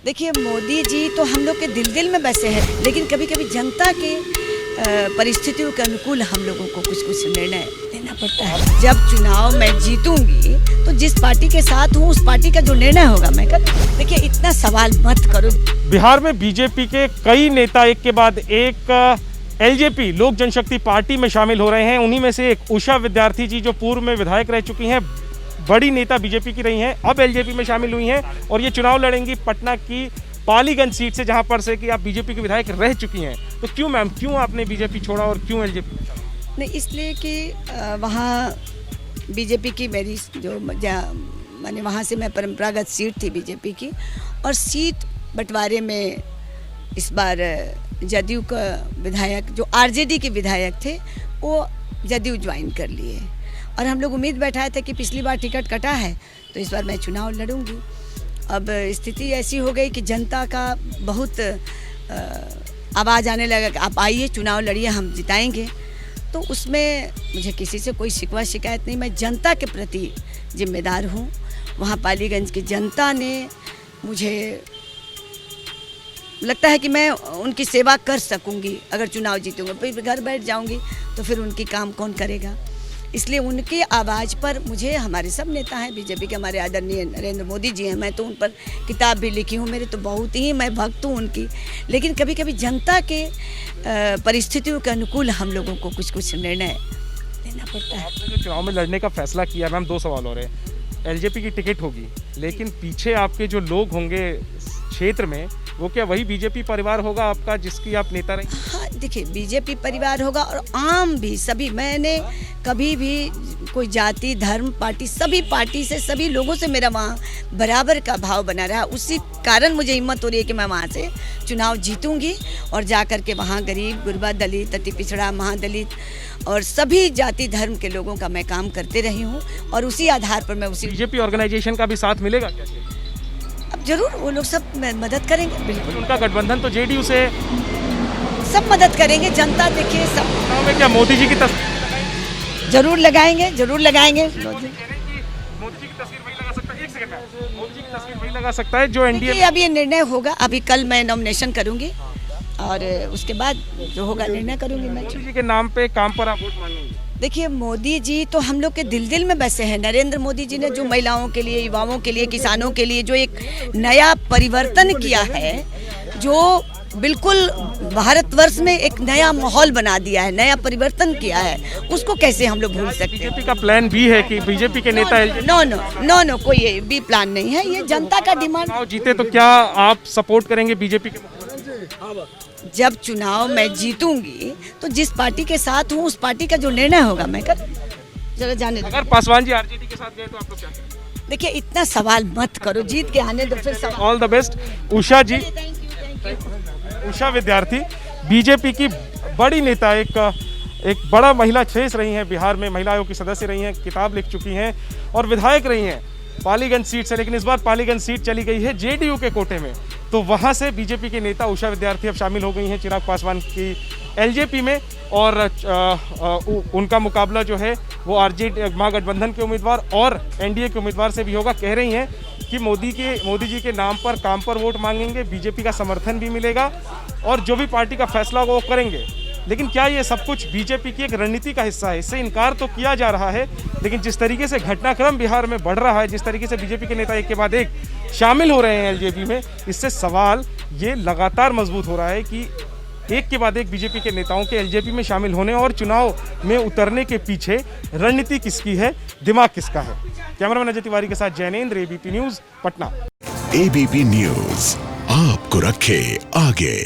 देखिए, मोदी जी तो हम लोग के दिल में बसे हैं, लेकिन कभी कभी जनता के परिस्थितियों के अनुकूल हम लोगों को कुछ कुछ निर्णय लेना पड़ता है। जब चुनाव मैं जीतूंगी तो जिस पार्टी के साथ हूँ उस पार्टी का जो निर्णय होगा मैं कर। देखिए, इतना सवाल मत करो। बिहार में बीजेपी के कई नेता एक के बाद एक एलजेपी लोक जनशक्ति पार्टी में शामिल हो रहे हैं। उन्हीं में से एक उषा विद्यार्थी जी, जो पूर्व में विधायक रह चुकी हैं, बड़ी नेता बीजेपी की रही हैं, अब एलजेपी में शामिल हुई हैं और ये चुनाव लड़ेंगी पटना की पालीगंज सीट से, जहां पर से कि आप बीजेपी के विधायक रह चुकी हैं। तो क्यों मैम, क्यों आपने बीजेपी छोड़ा और क्यों एलजेपी? नहीं, इसलिए कि वहाँ बीजेपी की मेरी जो माने वहाँ से मैं परंपरागत सीट थी बीजेपी की, और सीट बंटवारे में इस बार जदयू का विधायक जो आरजेडी के विधायक थे वो जदयू ज्वाइन कर लिए, और हम लोग उम्मीद बैठाए थे कि पिछली बार टिकट कटा है तो इस बार मैं चुनाव लड़ूंगी। अब स्थिति ऐसी हो गई कि जनता का बहुत आवाज़ आने लगा कि आप आइए, चुनाव लड़िए, हम जिताएंगे। तो उसमें मुझे किसी से कोई शिकवा शिकायत नहीं, मैं जनता के प्रति जिम्मेदार हूँ। वहाँ पालीगंज की जनता ने मुझे लगता है कि मैं उनकी सेवा कर सकूंगी। अगर चुनाव जीतूंगा फिर घर बैठ जाऊंगी तो फिर उनकी काम कौन करेगा। इसलिए उनकी आवाज़ पर मुझे, हमारे सब नेता हैं बीजेपी के, हमारे आदरणीय नरेंद्र मोदी जी हैं, मैं तो उन पर किताब भी लिखी हूँ, मेरे तो बहुत ही मैं भक्त हूँ उनकी। लेकिन कभी कभी जनता के परिस्थितियों के अनुकूल हम लोगों को कुछ कुछ निर्णय लेना पड़ता है। आपने जो चुनाव में लड़ने का फैसला किया मैम, दो सवाल हो रहे हैं। एलजेपी की टिकट होगी, लेकिन पीछे आपके जो लोग होंगे क्षेत्र में, वो क्या वही बीजेपी परिवार होगा आपका जिसकी आप नेता रही? हाँ, देखिए, बीजेपी परिवार होगा और आम भी सभी, मैंने कभी भी कोई जाति धर्म पार्टी, सभी पार्टी से, सभी लोगों से मेरा वहाँ बराबर का भाव बना रहा। उसी कारण मुझे हिम्मत हो रही है कि मैं वहाँ से चुनाव जीतूंगी और जा कर के वहाँ गरीब गुरबा, दलित, अति पिछड़ा, महादलित और सभी जाति धर्म के लोगों का मैं काम करते रही हूँ, और उसी आधार पर मैं उसी बीजेपी ऑर्गेनाइजेशन का भी साथ मिलेगा क्या? अब जरूर वो लोग सब मदद करेंगे, बिल्कुल। उनका गठबंधन तो जेडीयू से, सब मदद करेंगे। जनता देखिए, सब चुनाव में क्या मोदी जी की तस्वीर जरूर लगाएंगे, जरूर लगाएंगे। मोदी जी की तस्वीर वही लगा सकता है, एक सेकंड में, मोदी जी की तस्वीर वही लगा सकता है जो एनडीए। अब ये निर्णय होगा, अभी कल मैं नॉमिनेशन करूंगी और उसके बाद जो होगा निर्णय करूंगी मैं। मोदी जी के नाम पे काम पर आप वोट मांगेंगे? देखिए, मोदी जी तो हम लोग के दिल में बसे हैं। नरेंद्र मोदी जी ने जो महिलाओं के लिए, युवाओं के लिए, किसानों के लिए जो एक नया परिवर्तन किया है, जो बिल्कुल भारतवर्ष में एक नया माहौल बना दिया है, नया परिवर्तन किया है, उसको कैसे हम लोग भूल सकते हैं। बीजेपी का प्लान भी है कि बीजेपी के नेता नो, कोई ये भी प्लान नहीं है, ये जनता का डिमांड। चुनाव जीते तो क्या आप सपोर्ट करेंगे बीजेपी के? जब चुनाव मैं जीतूंगी तो जिस पार्टी के साथ हूँ उस पार्टी का जो निर्णय होगा मैं कर। जरा जाने दो। अगर पासवान जी आरजेडी के साथ गए तो आप लोग क्या करेंगे? देखिए, इतना सवाल मत करो, जीत के आने दो फिर सवाल। ऑल द बेस्ट उषा जी। उषा विद्यार्थी बीजेपी की बड़ी नेता, एक बड़ा महिला फेस रही हैं बिहार में, महिला आयोग की सदस्य रही हैं, किताब लिख चुकी हैं और विधायक रही हैं पालीगंज सीट से। लेकिन इस बार पालीगंज सीट चली गई है जेडीयू के कोटे में, तो वहां से बीजेपी के नेता उषा विद्यार्थी अब शामिल हो गई हैं चिराग पासवान की एलजेपी में, और उनका मुकाबला जो है वो आरजेडी महागठबंधन के उम्मीदवार और एनडीए के उम्मीदवार से भी होगा। कह रही हैं कि मोदी जी के नाम पर, काम पर वोट मांगेंगे, बीजेपी का समर्थन भी मिलेगा और जो भी पार्टी का फैसला होगा वो करेंगे। लेकिन क्या ये सब कुछ बीजेपी की एक रणनीति का हिस्सा है? इससे इनकार तो किया जा रहा है, लेकिन जिस तरीके से घटनाक्रम बिहार में बढ़ रहा है, जिस तरीके से बीजेपी के नेता एक के बाद एक शामिल हो रहे हैं एलजेपी में, इससे सवाल ये लगातार मजबूत हो रहा है कि एक के बाद एक बीजेपी के नेताओं के एलजेपी में शामिल होने और चुनाव में उतरने के पीछे रणनीति किसकी है, दिमाग किसका है। कैमरामैन अजय तिवारी के साथ Jainendra, ABP news, Patna. ABP news आपको रखे आगे।